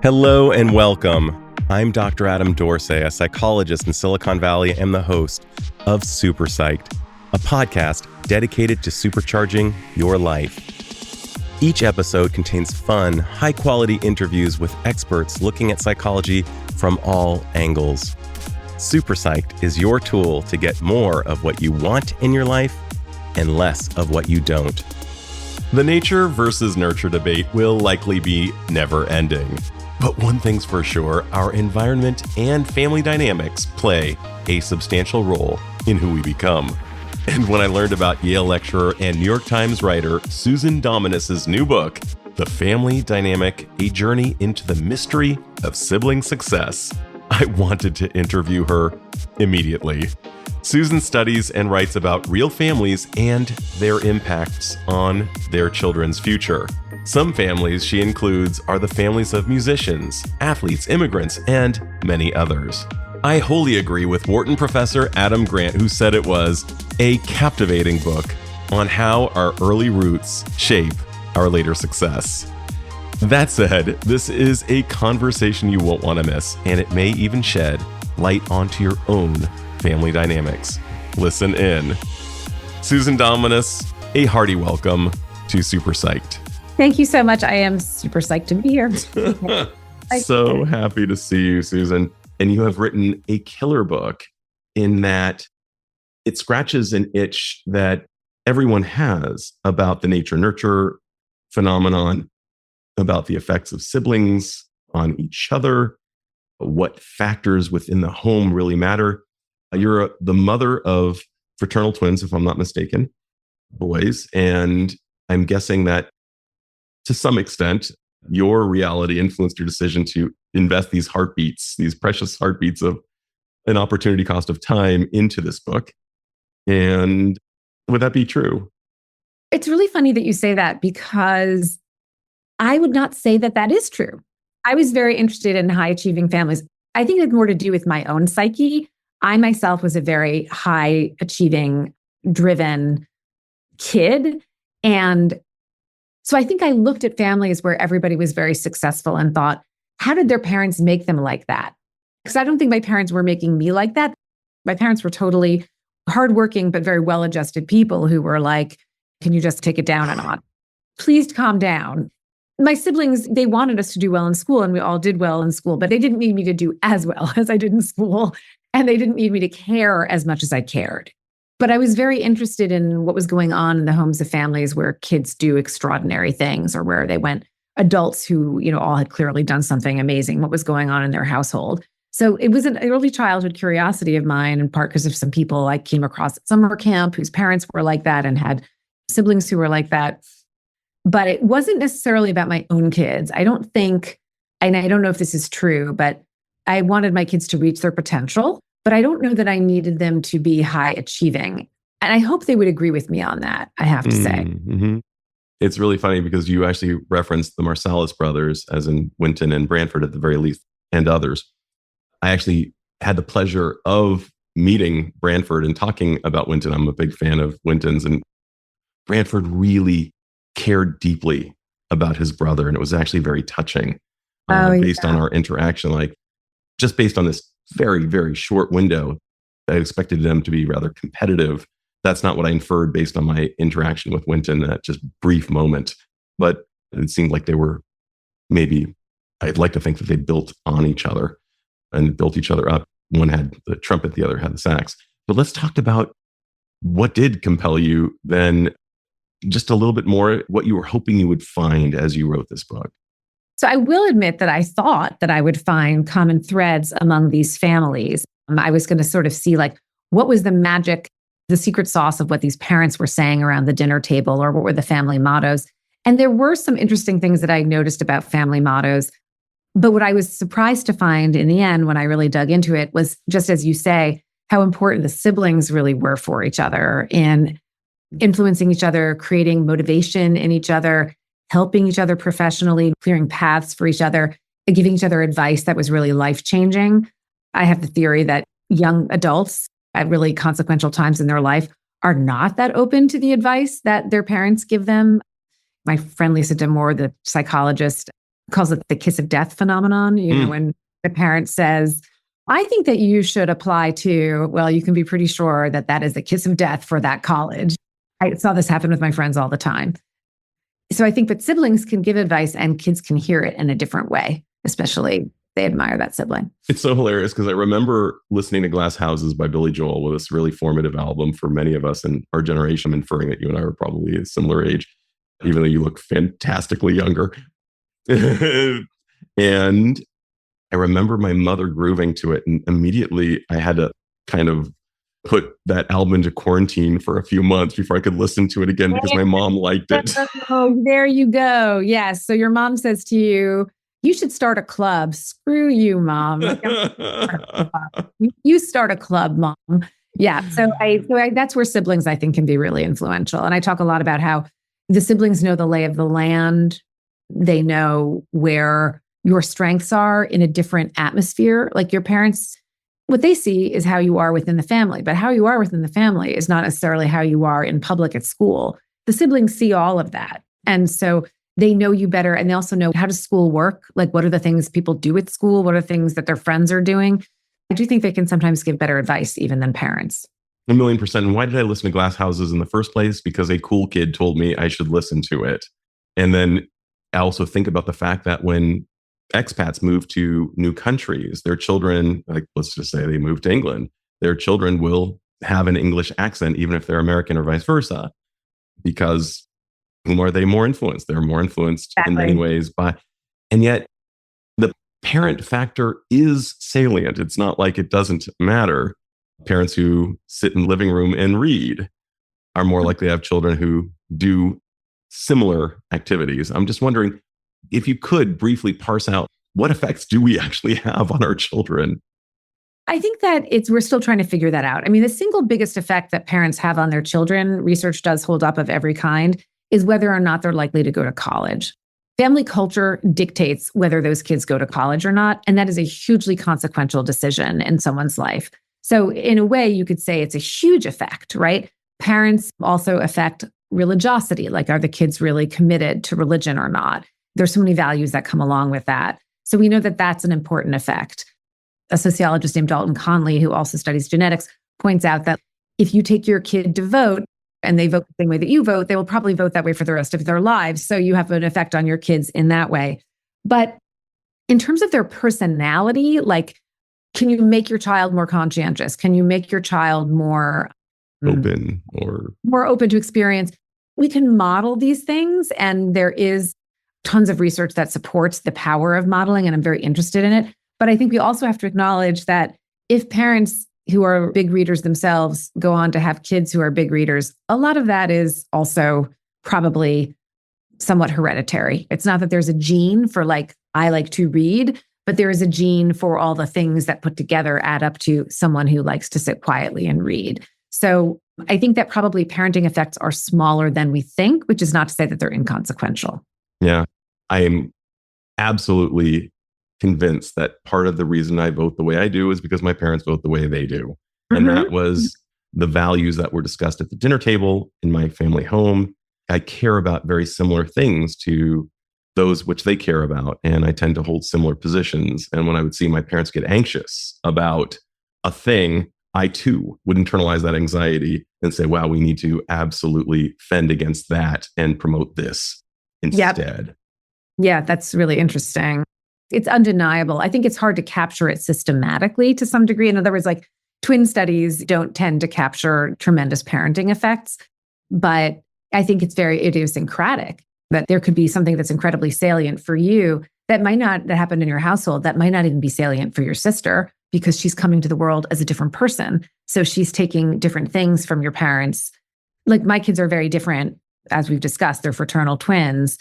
Hello and welcome. I'm Dr. Adam Dorsay, a psychologist in Silicon Valley and the host of SuperPsyched, a podcast dedicated to supercharging your life. Each episode contains fun, high-quality interviews with experts looking at psychology from all angles. SuperPsyched is your tool to get more of what you want in your life and less of what you don't. The nature versus nurture debate will likely be never-ending. But one thing's for sure, our environment and family dynamics play a substantial role in who we become. And when I learned about Yale lecturer and New York Times writer Susan Dominus' new book, The Family Dynamic, A Journey into the Mystery of Sibling Success, I wanted to interview her immediately. Susan studies and writes about real families and their impacts on their children's future. Some families she includes are the families of musicians, athletes, immigrants, and many others. I wholly agree with Wharton professor Adam Grant, who said it was a captivating book on how our early roots shape our later success. That said, this is a conversation you won't want to miss, and it may even shed light onto your own family dynamics. Listen in. Susan Dominus, a hearty welcome to SuperPsyched. Thank you so much. I am super psyched to be here. So happy to see you, Susan. And you have written a killer book in that it scratches an itch that everyone has about the nature-nurture phenomenon, about the effects of siblings on each other, what factors within the home really matter. You're the mother of fraternal twins, if I'm not mistaken, boys. And I'm guessing that to some extent, your reality influenced your decision to invest these heartbeats, these precious heartbeats of an opportunity cost of time into this book. And would that be true? It's really funny that you say that because I would not say that that is true. I was very interested in high achieving families. I think it had more to do with my own psyche. I myself was a very high achieving, driven kid. And so I think I looked at families where everybody was very successful and thought, how did their parents make them like that? Because I don't think my parents were making me like that. My parents were totally hardworking, but very well-adjusted people who were like, can you just take it down a notch? Please calm down. My siblings, they wanted us to do well in school, and we all did well in school, but they didn't need me to do as well as I did in school. And they didn't need me to care as much as I cared. But I was very interested in what was going on in the homes of families where kids do extraordinary things, or where they went adults who, all had clearly done something amazing, what was going on in their household. So it was an early childhood curiosity of mine, in part because of some people I came across at summer camp whose parents were like that and had siblings who were like that. But it wasn't necessarily about my own kids. I don't think, and I don't know if this is true, but I wanted my kids to reach their potential. But I don't know that I needed them to be high achieving. And I hope they would agree with me on that, I have to say. Mm-hmm. It's really funny because you actually referenced the Marsalis brothers, as in Wynton and Branford at the very least, and others. I actually had the pleasure of meeting Branford and talking about Wynton. I'm a big fan of Wynton's, and Branford really cared deeply about his brother. And it was actually very touching based on our interaction, just based on this very, very short window. I expected them to be rather competitive. That's not what I inferred based on my interaction with Wynton, that just brief moment. But it seemed like they were I'd like to think that they built on each other and built each other up. One had the trumpet, the other had the sax. But let's talk about what did compel you then, just a little bit more, what you were hoping you would find as you wrote this book. So I will admit that I thought that I would find common threads among these families. I was going to sort of see what was the magic, the secret sauce of what these parents were saying around the dinner table, or what were the family mottos. And there were some interesting things that I noticed about family mottos. But what I was surprised to find in the end, when I really dug into it, was just as you say, how important the siblings really were for each other in influencing each other, creating motivation in each other, helping each other professionally, clearing paths for each other, and giving each other advice that was really life-changing. I have the theory that young adults at really consequential times in their life are not that open to the advice that their parents give them. My friend Lisa D'Amour, the psychologist, calls it the kiss of death phenomenon. You know, when the parent says, I think that you should apply to, well, you can be pretty sure that that is the kiss of death for that college. I saw this happen with my friends all the time. So I think that siblings can give advice and kids can hear it in a different way, especially if they admire that sibling. It's so hilarious because I remember listening to Glass Houses by Billy Joel, with this really formative album for many of us in our generation, inferring that you and I were probably a similar age, even though you look fantastically younger. And I remember my mother grooving to it, and immediately I had to kind of put that album into quarantine for a few months before I could listen to it again because my mom liked it. Oh, there you go. Yes. So your mom says to you, you should start a club. Screw you, mom. You start a club, mom. Yeah. So that's where siblings, I think, can be really influential. And I talk a lot about how the siblings know the lay of the land. They know where your strengths are in a different atmosphere. Like your parents, what they see is how you are within the family, but how you are within the family is not necessarily how you are in public at school. The siblings see all of that. And so they know you better. And they also know, how does school work? Like, what are the things people do at school? What are things that their friends are doing? I do think they can sometimes give better advice even than parents. 1,000,000%. And why did I listen to Glass Houses in the first place? Because a cool kid told me I should listen to it. And then I also think about the fact that when expats move to new countries, their children, like let's just say they move to England, their children will have an English accent, even if they're American or vice versa, because whom are they more influenced? They're more influenced in many ways by, and yet the parent factor is salient. It's not like it doesn't matter. Parents who sit in the living room and read are more likely to have children who do similar activities. I'm just wondering, if you could briefly parse out, what effects do we actually have on our children? I think that we're still trying to figure that out. I mean, the single biggest effect that parents have on their children, research does hold up of every kind, is whether or not they're likely to go to college. Family culture dictates whether those kids go to college or not. And that is a hugely consequential decision in someone's life. So in a way, you could say it's a huge effect, right? Parents also affect religiosity. Like, are the kids really committed to religion or not? There's so many values that come along with that. So we know that that's an important effect. A sociologist named Dalton Conley, who also studies genetics, points out that if you take your kid to vote and they vote the same way that you vote, they will probably vote that way for the rest of their lives. So you have an effect on your kids in that way. But in terms of their personality, like, can you make your child more conscientious? Can you make your child more open or more open to experience? We can model these things, and there is tons of research that supports the power of modeling, and I'm very interested in it. But I think we also have to acknowledge that if parents who are big readers themselves go on to have kids who are big readers, a lot of that is also probably somewhat hereditary. It's not that there's a gene for like, I like to read, but there is a gene for all the things that put together add up to someone who likes to sit quietly and read. So I think that probably parenting effects are smaller than we think, which is not to say that they're inconsequential. Yeah, I am absolutely convinced that part of the reason I vote the way I do is because my parents vote the way they do. And that was the values that were discussed at the dinner table in my family home. I care about very similar things to those which they care about. And I tend to hold similar positions. And when I would see my parents get anxious about a thing, I too would internalize that anxiety and say, wow, we need to absolutely fend against that and promote this instead. Yep. Yeah, that's really interesting. It's undeniable. I think it's hard to capture it systematically to some degree. In other words, like twin studies don't tend to capture tremendous parenting effects, but I think it's very idiosyncratic that there could be something that's incredibly salient for you that happened in your household, that might not even be salient for your sister because she's coming to the world as a different person. So she's taking different things from your parents. Like my kids are very different, as we've discussed, they're fraternal twins.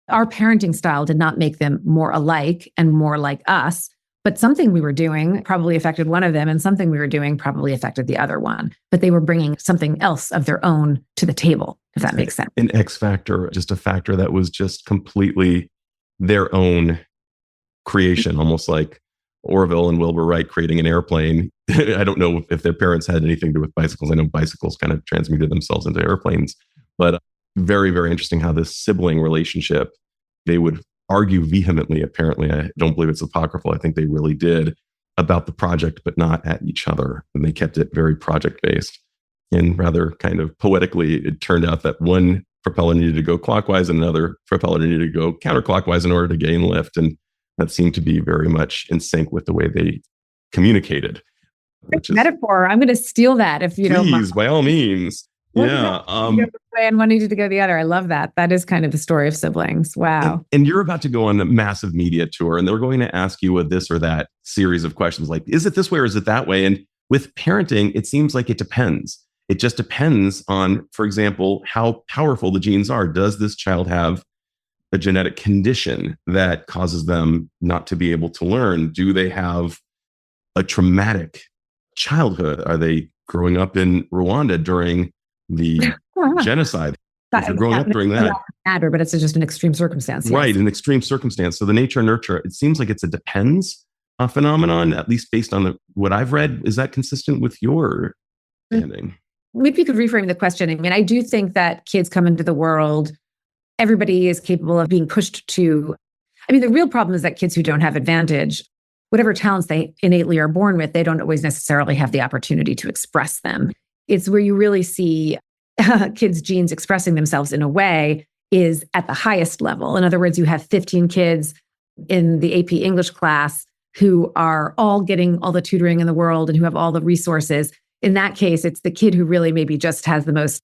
Our parenting style did not make them more alike and more like us, but something we were doing probably affected one of them and something we were doing probably affected the other one. But they were bringing something else of their own to the table, if that makes sense. An X factor, just a factor that was just completely their own creation, almost like Orville and Wilbur Wright creating an airplane. I don't know if their parents had anything to do with bicycles. I know bicycles kind of transmuted themselves into airplanes, but very, very interesting how this sibling relationship, they would argue vehemently, apparently. I don't believe it's apocryphal. I think they really did, about the project, but not at each other. And they kept it very project-based. And rather kind of poetically, it turned out that one propeller needed to go clockwise and another propeller needed to go counterclockwise in order to gain lift. And that seemed to be very much in sync with the way they communicated. Which is, metaphor. I'm going to steal that if you don't mind. Please, by all means. Yeah. One way and one needed to go the other. I love that. That is kind of the story of siblings. Wow. And you're about to go on a massive media tour, and they're going to ask you a this or that series of questions like, is it this way or is it that way? And with parenting, it seems like it depends. It just depends on, for example, how powerful the genes are. Does this child have a genetic condition that causes them not to be able to learn? Do they have a traumatic childhood? Are they growing up in Rwanda during the genocide? If you're growing up during that. Matter, but it's just an extreme circumstance. Yes. Right, an extreme circumstance. So the nature nurture, it seems like it's a depends phenomenon, at least based on what I've read. Is that consistent with your understanding? Maybe you could reframe the question. I mean, I do think that kids come into the world, everybody is capable of being pushed to. I mean, the real problem is that kids who don't have advantage, whatever talents they innately are born with, they don't always necessarily have the opportunity to express them. It's where you really see kids' genes expressing themselves in a way is at the highest level. In other words, you have 15 kids in the AP English class who are all getting all the tutoring in the world and who have all the resources. In that case, it's the kid who really maybe just has the most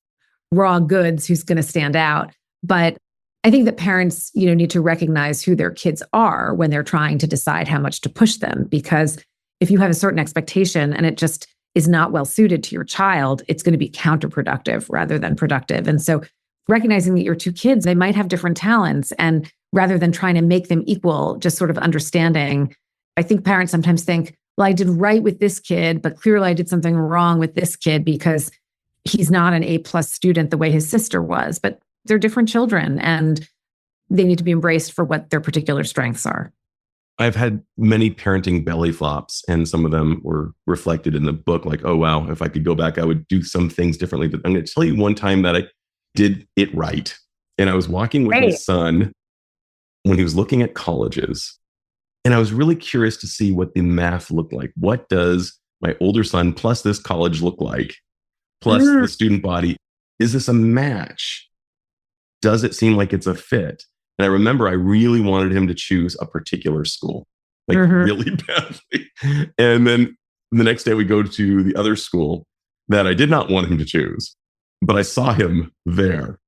raw goods who's going to stand out. But I think that parents, need to recognize who their kids are when they're trying to decide how much to push them. Because if you have a certain expectation and it just is not well suited to your child, it's going to be counterproductive rather than productive. And so recognizing that your two kids, they might have different talents, and rather than trying to make them equal, just sort of understanding. I think parents sometimes think, well, I did right with this kid, but clearly I did something wrong with this kid because he's not an A+ student the way his sister was. But they're different children and they need to be embraced for what their particular strengths are. I've had many parenting belly flops, and some of them were reflected in the book. Like, oh, wow, if I could go back, I would do some things differently. But I'm going to tell you one time that I did it right. And I was walking with my son when he was looking at colleges. And I was really curious to see what the math looked like. What does my older son plus this college look like? Plus the student body. Is this a match? Does it seem like it's a fit? And I remember I really wanted him to choose a particular school, like really badly. And then the next day we go to the other school that I did not want him to choose, but I saw him there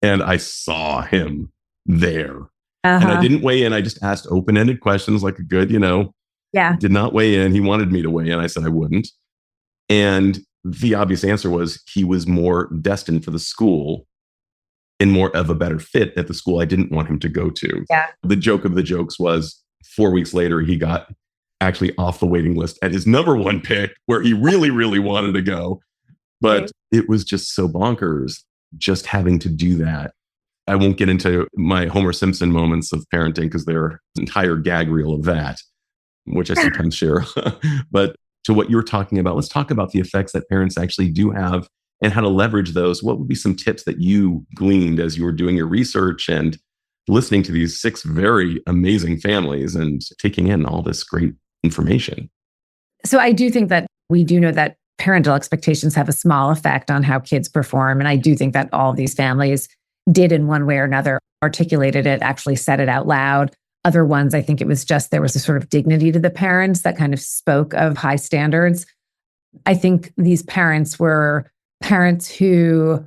and I saw him there. And I didn't weigh in. I just asked open-ended questions like a good, did not weigh in. He wanted me to weigh in. I said I wouldn't. And the obvious answer was he was more destined for the school and more of a better fit at the school I didn't want him to go to. Yeah. The joke of the jokes was 4 weeks later, he got actually off the waiting list at his number one pick where he really, really wanted to go. But it was just so bonkers just having to do that. I won't get into my Homer Simpson moments of parenting because they're an entire gag reel of that, which I sometimes share. But to what you're talking about, let's talk about the effects that parents actually do have and how to leverage those. What would be some tips that you gleaned as you were doing your research and listening to these 6 very amazing families and taking in all this great information? So I do think that we do know that parental expectations have a small effect on how kids perform. And I do think that all of these families did in one way or another, articulated it, actually said it out loud. Other ones, I think it was just there was a sort of dignity to the parents that kind of spoke of high standards. I think these parents were parents who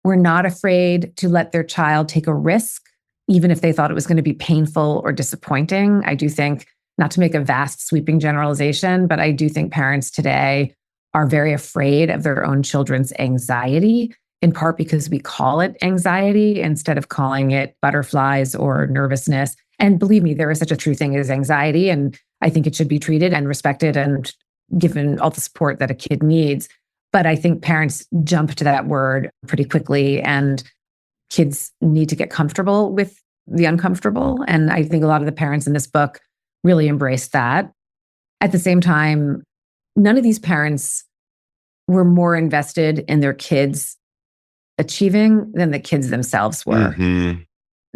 were not afraid to let their child take a risk, even if they thought it was going to be painful or disappointing. I do think, not to make a vast sweeping generalization, but I do think parents today are very afraid of their own children's anxiety, in part because we call it anxiety instead of calling it butterflies or nervousness. And believe me, there is such a true thing as anxiety, and I think it should be treated and respected and given all the support that a kid needs. But I think parents jump to that word pretty quickly, and kids need to get comfortable with the uncomfortable. And I think a lot of the parents in this book really embraced that. At the same time, none of these parents were more invested in their kids achieving than the kids themselves were.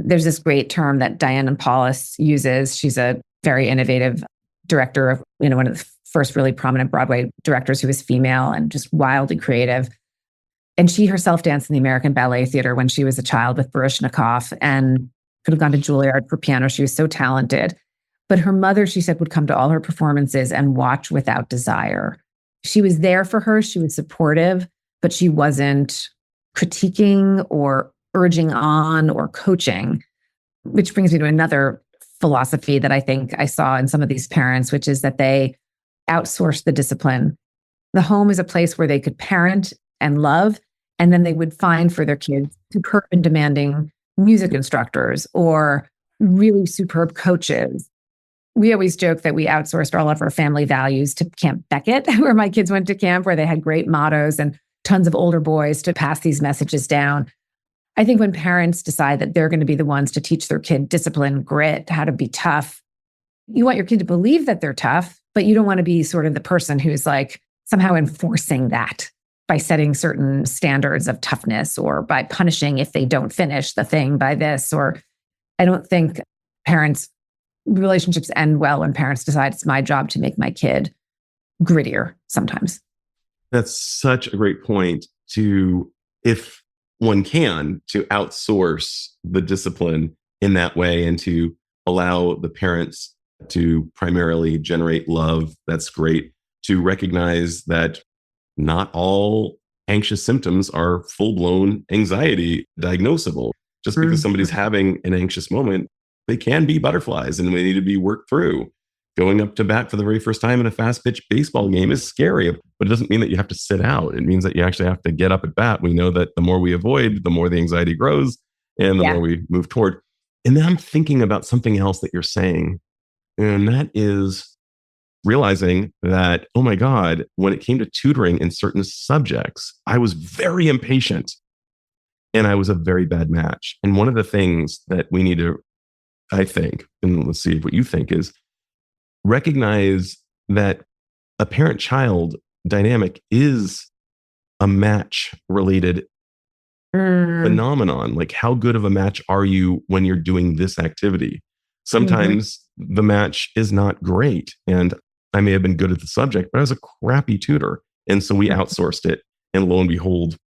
There's this great term that Diane Paulus uses. She's a very innovative director of, one of the first really prominent Broadway directors who was female and just wildly creative. And she herself danced in the American Ballet Theater when she was a child with Baryshnikov and could have gone to Juilliard for piano. She was so talented. But her mother, she said, would come to all her performances and watch without desire. She was there for her. She was supportive, but she wasn't critiquing or urging on or coaching, which brings me to another philosophy that I think I saw in some of these parents, which is that they outsource the discipline. The home is a place where they could parent and love, and then they would find for their kids superb and demanding music instructors or really superb coaches. We always joke that we outsourced all of our family values to Camp Beckett, where my kids went to camp, where they had great mottos and tons of older boys to pass these messages down. I think when parents decide that they're going to be the ones to teach their kid discipline, grit, how to be tough, you want your kid to believe that they're tough, but you don't want to be sort of the person who's like somehow enforcing that by setting certain standards of toughness or by punishing if they don't finish the thing by this. Or I don't think relationships end well when parents decide it's my job to make my kid grittier sometimes. That's such a great point if one can, to outsource the discipline in that way and to allow the parents to primarily generate love. That's great. To recognize that not all anxious symptoms are full-blown anxiety diagnosable. Just because somebody's having an anxious moment, they can be butterflies and they need to be worked through. Going up to bat for the very first time in a fast-pitch baseball game is scary, but it doesn't mean that you have to sit out. It means that you actually have to get up at bat. We know that the more we avoid, the more the anxiety grows and the more we move toward. And then I'm thinking about something else that you're saying, and that is realizing that, oh my God, when it came to tutoring in certain subjects, I was very impatient and I was a very bad match. And one of the things that we need to, I think, and let's see what you think, is recognize that a parent-child dynamic is a match-related phenomenon. Like, how good of a match are you when you're doing this activity? Sometimes the match is not great. And I may have been good at the subject, but I was a crappy tutor. And so we outsourced it. And lo and behold,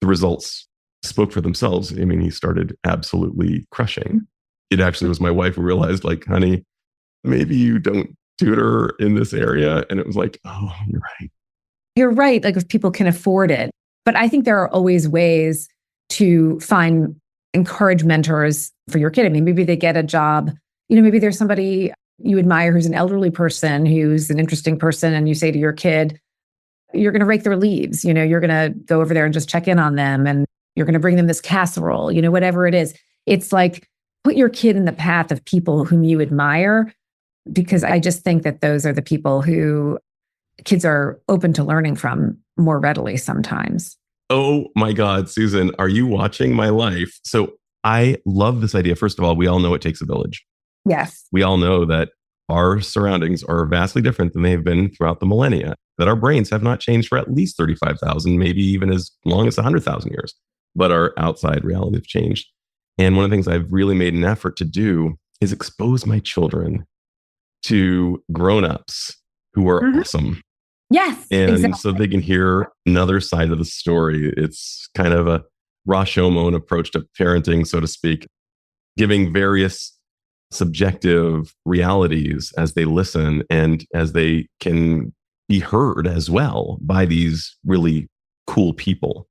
the results spoke for themselves. I mean, he started absolutely crushing. It actually was my wife who realized, like, honey, maybe you don't tutor in this area. And it was like, oh, you're right. You're right. Like, if people can afford it. But I think there are always ways to encourage mentors for your kid. I mean, maybe they get a job, maybe there's somebody you admire who's an elderly person, who's an interesting person. And you say to your kid, you're going to rake their leaves, you're going to go over there and just check in on them. And you're going to bring them this casserole, whatever it is. It's like, put your kid in the path of people whom you admire, because I just think that those are the people who kids are open to learning from more readily sometimes. Oh my God, Susan, are you watching my life? So I love this idea. First of all, we all know it takes a village. Yes. We all know that our surroundings are vastly different than they've been throughout the millennia, that our brains have not changed for at least 35,000, maybe even as long as 100,000 years, but our outside reality have changed. And one of the things I've really made an effort to do is expose my children to grown-ups who are awesome. Yes. And exactly. so they can hear another side of the story. It's kind of a Rashomon approach to parenting, so to speak, giving various subjective realities as they listen and as they can be heard as well by these really cool people.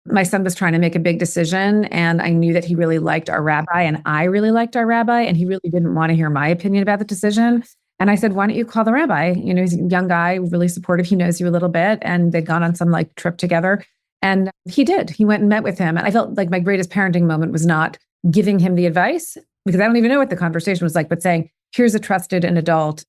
My son was trying to make a big decision, and I knew that he really liked our rabbi, and I really liked our rabbi, and he really didn't want to hear my opinion about the decision. And I said, why don't you call the rabbi? He's a young guy, really supportive. He knows you a little bit. And they'd gone on some trip together. And he did. He went and met with him. And I felt like my greatest parenting moment was not giving him the advice, because I don't even know what the conversation was like, but saying, here's a trusted an adult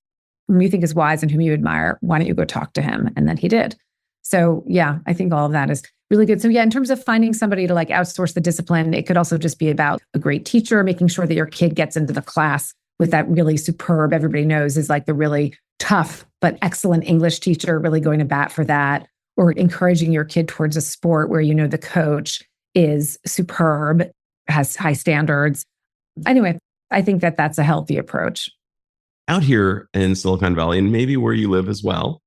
whom you think is wise and whom you admire. Why don't you go talk to him? And then he did. So yeah, I think all of that is really good. So yeah, in terms of finding somebody to outsource the discipline, it could also just be about a great teacher, making sure that your kid gets into the class with that really superb, everybody knows is the really tough but excellent English teacher, really going to bat for that, or encouraging your kid towards a sport where the coach is superb, has high standards. Anyway, I think that that's a healthy approach. Out here in Silicon Valley, and maybe where you live as well,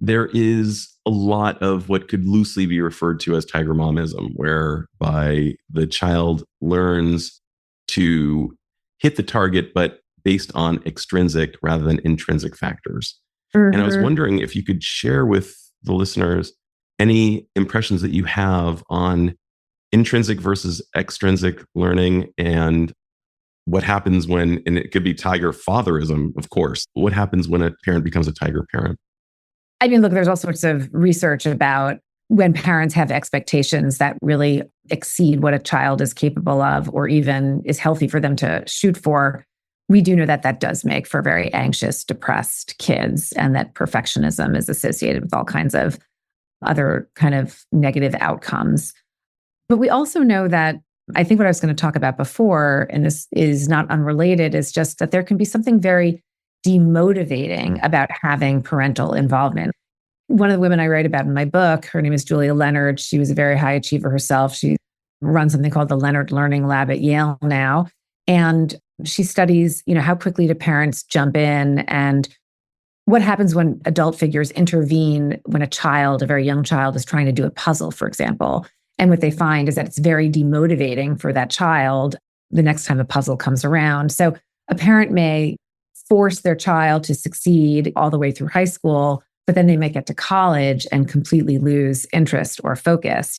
there is a lot of what could loosely be referred to as tiger momism, whereby the child learns to hit the target, but based on extrinsic rather than intrinsic factors. And I was wondering if you could share with the listeners any impressions that you have on intrinsic versus extrinsic learning, and what happens when, and it could be tiger fatherism, of course, what happens when a parent becomes a tiger parent? I mean, look, there's all sorts of research about when parents have expectations that really exceed what a child is capable of, or even is healthy for them to shoot for. We do know that that does make for very anxious, depressed kids, and that perfectionism is associated with all kinds of other kind of negative outcomes. But we also know that, I think what I was going to talk about before, and this is not unrelated, is just that there can be something very demotivating about having parental involvement. One of the women I write about in my book, her name is Julia Leonard. She was a very high achiever herself. She runs something called the Leonard Learning Lab at Yale now. And she studies, how quickly do parents jump in and what happens when adult figures intervene when a very young child is trying to do a puzzle, for example. And what they find is that it's very demotivating for that child the next time a puzzle comes around. So a parent may force their child to succeed all the way through high school, but then they may get to college and completely lose interest or focus.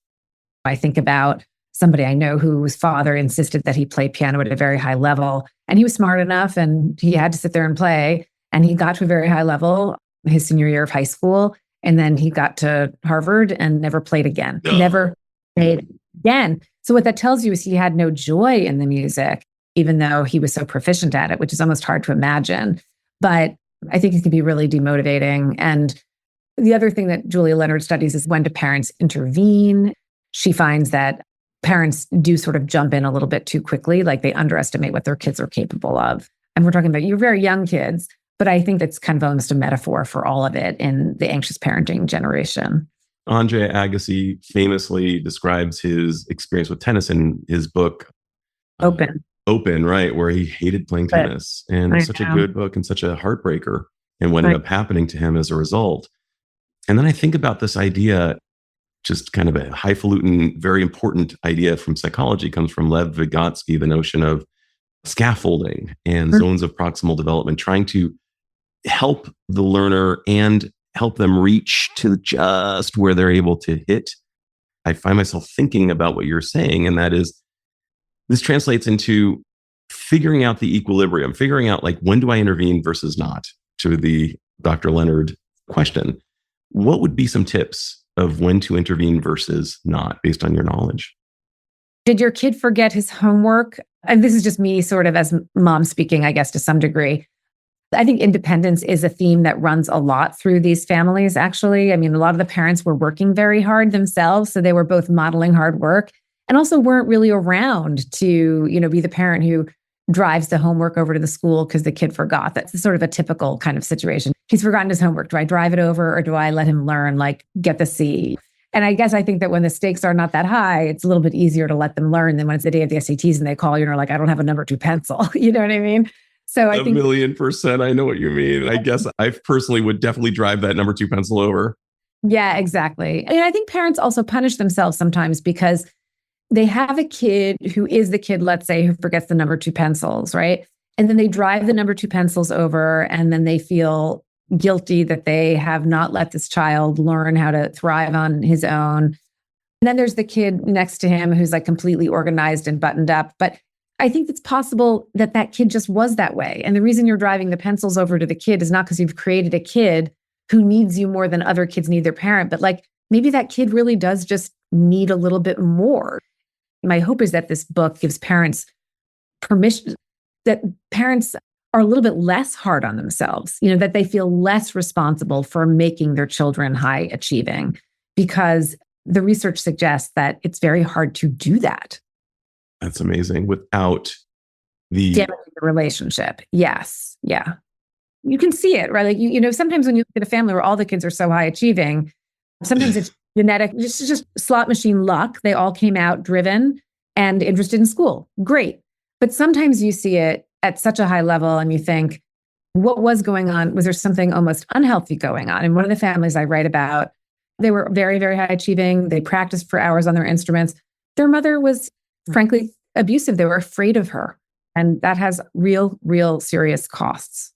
I think about somebody I know whose father insisted that he play piano at a very high level, and he was smart enough and he had to sit there and play, and he got to a very high level his senior year of high school, and then he got to Harvard and never played again. Never played again. So what that tells you is he had no joy in the music, even though he was so proficient at it, which is almost hard to imagine. But I think it can be really demotivating. And the other thing that Julia Leonard studies is, when do parents intervene? She finds that parents do sort of jump in a little bit too quickly, like they underestimate what their kids are capable of. And we're talking about your very young kids, but I think that's kind of almost a metaphor for all of it in the anxious parenting generation. Andre Agassi famously describes his experience with tennis in his book, Open, right, where he hated playing tennis. And it's such a good book and such a heartbreaker, and what ended up happening to him as a result. And then I think about this idea, just kind of a highfalutin, very important idea from psychology, comes from Lev Vygotsky, the notion of scaffolding and zones of proximal development, trying to help the learner and help them reach to just where they're able to hit. I find myself thinking about what you're saying, and that is, this translates into figuring out the equilibrium, figuring out like, when do I intervene versus not, to the Dr. Leonard question. What would be some tips of when to intervene versus not, based on your knowledge? Did your kid forget his homework? And this is just me sort of as mom speaking, I guess, to some degree. I think independence is a theme that runs a lot through these families, actually. I mean, a lot of the parents were working very hard themselves, so they were both modeling hard work and also weren't really around to, be the parent who drives the homework over to the school because the kid forgot. That's sort of a typical kind of situation. He's forgotten his homework. Do I drive it over, or do I let him learn, like get the C? And I think that when the stakes are not that high, it's a little bit easier to let them learn than when it's the day of the SATs and they call you and are like, I don't have a number 2 pencil. You know what I mean? So I think 1,000,000%. I know what you mean. I guess I personally would definitely drive that number 2 pencil over. Yeah, exactly. And I think parents also punish themselves sometimes because they have a kid who is the kid, let's say, who forgets the number 2 pencils, right? And then they drive the number 2 pencils over, and then they feel guilty that they have not let this child learn how to thrive on his own. And then there's the kid next to him who's like completely organized and buttoned up. But I think it's possible that that kid just was that way. And the reason you're driving the pencils over to the kid is not because you've created a kid who needs you more than other kids need their parent, but like maybe that kid really does just need a little bit more. My hope is that this book gives parents permission, that parents are a little bit less hard on themselves, that they feel less responsible for making their children high achieving, because the research suggests that it's very hard to do that. That's amazing. Without the damaging the relationship. Yes. Yeah. You can see it, right? Like, sometimes when you look at a family where all the kids are so high achieving, sometimes it's genetic, just slot machine luck. They all came out driven and interested in school. Great. But sometimes you see it at such a high level and you think, what was going on? Was there something almost unhealthy going on? In one of the families I write about, they were very, very high achieving. They practiced for hours on their instruments. Their mother was frankly abusive. They were afraid of her. And that has real serious costs.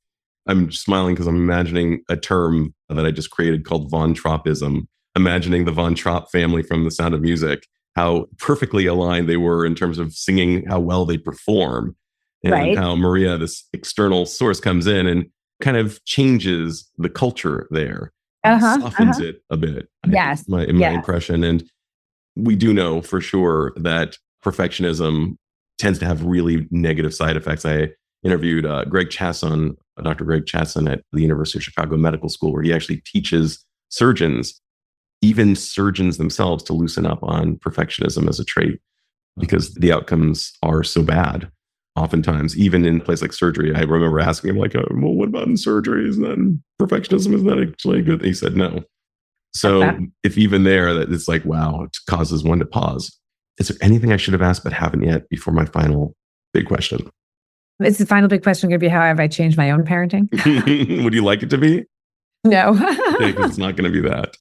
I'm smiling because I'm imagining a term that I just created called Von Trappism, imagining the Von Trapp family from The Sound of Music, how perfectly aligned they were in terms of singing, how well they perform, and how Maria, this external source, comes in and kind of changes the culture there, softens it a bit. Yes. In my impression. And we do know for sure that perfectionism tends to have really negative side effects. I interviewed Dr. Greg Chasson at the University of Chicago Medical School, where he actually teaches surgeons, even surgeons themselves, to loosen up on perfectionism as a trait because the outcomes are so bad. Oftentimes, even in a place like surgery, I remember asking him, like, well, what about in surgery? Is that perfectionism? Is that actually good? And he said, no. So if even there, that it's like, wow, it causes one to pause. Is there anything I should have asked but haven't yet before my final big question? Is the final big question going to be how have I changed my own parenting? Would you like it to be? No. Okay, 'cause it's not going to be that.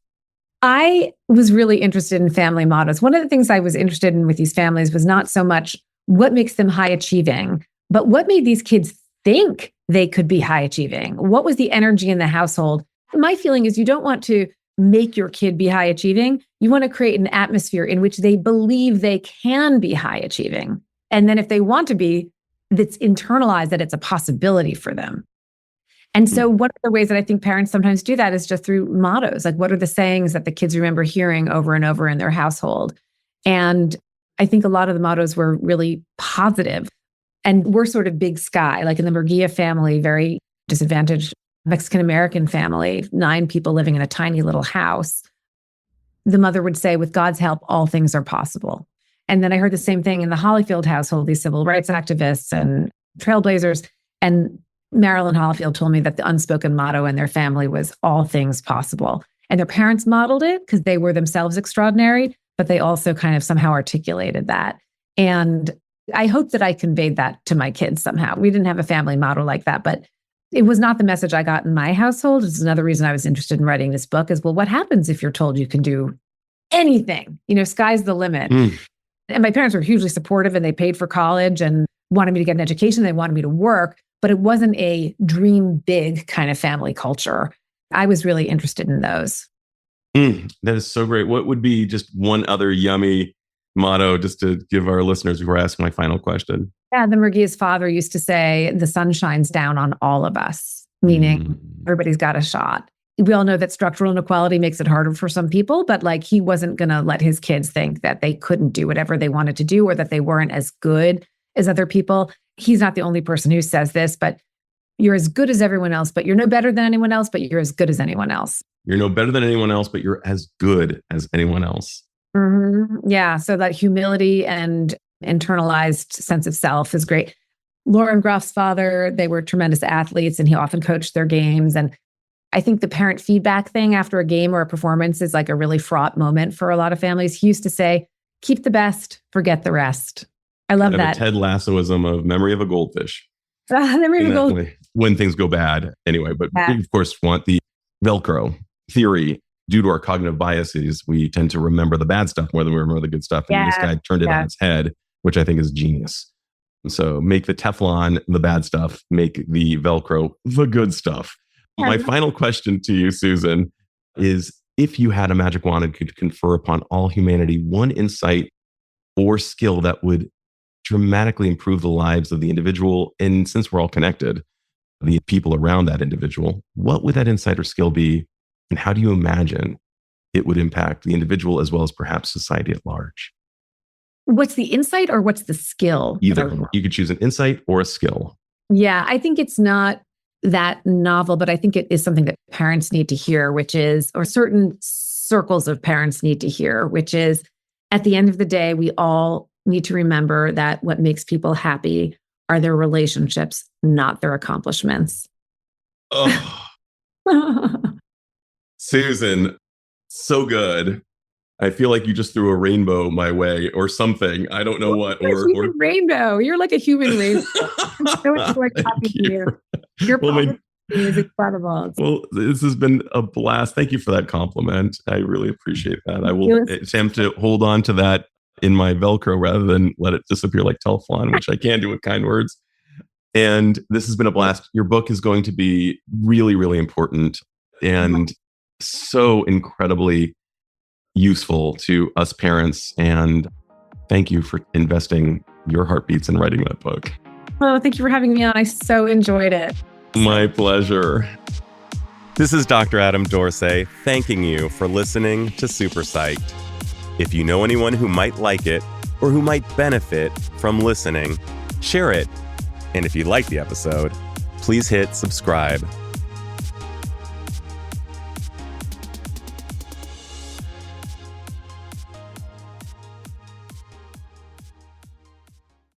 I was really interested in family mottos. One of the things I was interested in with these families was not so much what makes them high achieving, but what made these kids think they could be high achieving? What was the energy in the household? My feeling is you don't want to make your kid be high achieving. You want to create an atmosphere in which they believe they can be high achieving. And then if they want to be, that's internalized that it's a possibility for them. And so one of the ways that I think parents sometimes do that is just through mottos. Like, what are the sayings that the kids remember hearing over and over in their household? And I think a lot of the mottos were really positive. And we're sort of big sky, like in the Murguia family, very disadvantaged Mexican-American family, 9 people living in a tiny little house. The mother would say, with God's help, all things are possible. And then I heard the same thing in the Hollyfield household, these civil rights activists and trailblazers. And Marilyn Hollyfield told me that the unspoken motto in their family was all things possible. And their parents modeled it because they were themselves extraordinary, but they also kind of somehow articulated that. And I hope that I conveyed that to my kids somehow. We didn't have a family motto like that, but it was not the message I got in my household. It's another reason I was interested in writing this book is, well, what happens if you're told you can do anything? Sky's the limit. And my parents were hugely supportive and they paid for college and wanted me to get an education. They wanted me to work, but it wasn't a dream big kind of family culture. I was really interested in those. That is so great. What would be just one other yummy motto just to give our listeners before I ask my final question? Yeah, the Murguia's father used to say, the sun shines down on all of us, meaning everybody's got a shot. We all know that structural inequality makes it harder for some people, but like he wasn't going to let his kids think that they couldn't do whatever they wanted to do or that they weren't as good as other people. He's not the only person who says this, but you're as good as everyone else, but you're no better than anyone else, but you're as good as anyone else. You're no better than anyone else, but you're as good as anyone else. Yeah. So that humility and internalized sense of self is great. Lauren Groff's father, they were tremendous athletes and he often coached their games. And I think the parent feedback thing after a game or a performance is like a really fraught moment for a lot of families. He used to say, keep the best, forget the rest. I love that. Ted Lassoism of memory of a goldfish. Memory of a goldfish. When things go bad anyway, but we of course want the Velcro theory. Due to our cognitive biases, we tend to remember the bad stuff more than we remember the good stuff. And this guy turned it on its head, which I think is genius. So make the Teflon the bad stuff, make the Velcro the good stuff. My final question to you, Susan, is if you had a magic wand and could confer upon all humanity one insight or skill that would dramatically improve the lives of the individual, and since we're all connected, the people around that individual, what would that insight or skill be? And how do you imagine it would impact the individual as well as perhaps society at large? What's the insight or what's the skill? Either. You could choose an insight or a skill. Yeah, I think it's not that novel, but I think it is something that parents need to hear, which is, or certain circles of parents need to hear, which is at the end of the day, we all need to remember that what makes people happy are their relationships, not their accomplishments. Oh. Susan, so good. I feel like you just threw a rainbow my way or something. I don't know what. You're a human rainbow. You're like a human rainbow. I'm so enjoyed talking to you. Your positivity is incredible. Well, this has been a blast. Thank you for that compliment. I really appreciate that. I will attempt to hold on to that in my Velcro rather than let it disappear like Teflon, which I can do with kind words. And this has been a blast. Your book is going to be really, really important and so incredibly useful to us parents. And thank you for investing your heartbeats in writing that book. Oh, thank you for having me on. I so enjoyed it. My pleasure. This is Dr. Adam Dorsay thanking you for listening to SuperPsyched. If you know anyone who might like it or who might benefit from listening, share it. And if you like the episode, please hit subscribe